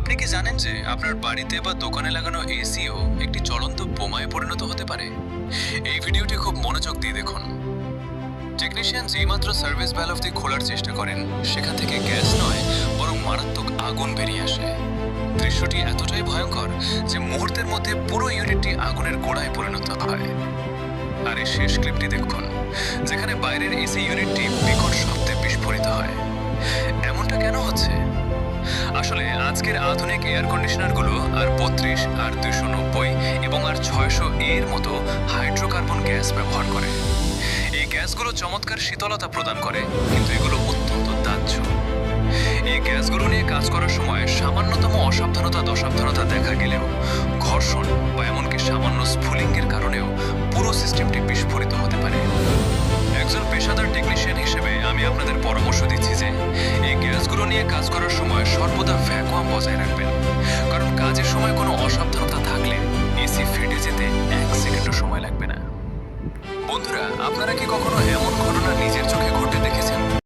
আপনি কি জানেন যে আপনার বাড়িতে বা দোকানে লাগানো এসিও একটি চলন্ত বোমায় পরিণত হতে পারে? এই ভিডিওটি খুব মনোযোগ দিয়ে দেখুন। টেকনিশিয়ান যেইমাত্র সার্ভিস ভ্যালভটি খোলার চেষ্টা করেন, সেখান থেকে গ্যাস নয় বরং মারাত্মক আগুন বেরিয়ে আসে। দৃশ্যটি এতটাই ভয়ঙ্কর যে মুহূর্তের মধ্যে পুরো ইউনিটটি আগুনের গোড়ায় পরিণত হয়। আর এই শেষ ক্লিপটি দেখুন, যেখানে বাইরের এসি ইউনিটটি বিকট শব্দে বিস্ফোরিত হয়। এমনটা কেন হচ্ছে? আসলে আজকের আধুনিক এয়ার কন্ডিশনারগুলো আর 32, আর 290 এবং আর 600 এর মতো হাইড্রোকার্বন গ্যাস ব্যবহার করে। এই গ্যাসগুলো চমৎকার শীতলতা প্রদান করে, কিন্তু এগুলো অত্যন্ত দাহ্য। এই গ্যাসগুলো নিয়ে কাজ করার সময় সামান্যতম অসাবধানতা দশাবধানতা দেখা গেলেও ঘর্ষণ বা এমনকি সামান্য স্ফুলিঙ্গের কারণেও পুরো সিস্টেমটি বিস্ফোরিত হতে পারে। একজন পেশাদার টেকনিশিয়ান হিসেবে আমি আপনাদের পরামর্শ দিচ্ছি যে এই গ্যাসগুলো নিয়ে কাজ করার সময় সর্বদা ভ্যাকুয়াম বজায় রাখবেন, কারণ কাজের সময় কোনো অসাবধানতা থাকলে এসি ফেটে যেতে 1 সেকেন্ডও সময় লাগবে না। বন্ধুরা, আপনারা কি কখনো এমন ঘটনা নিজের চোখে ঘটতে দেখেছেন?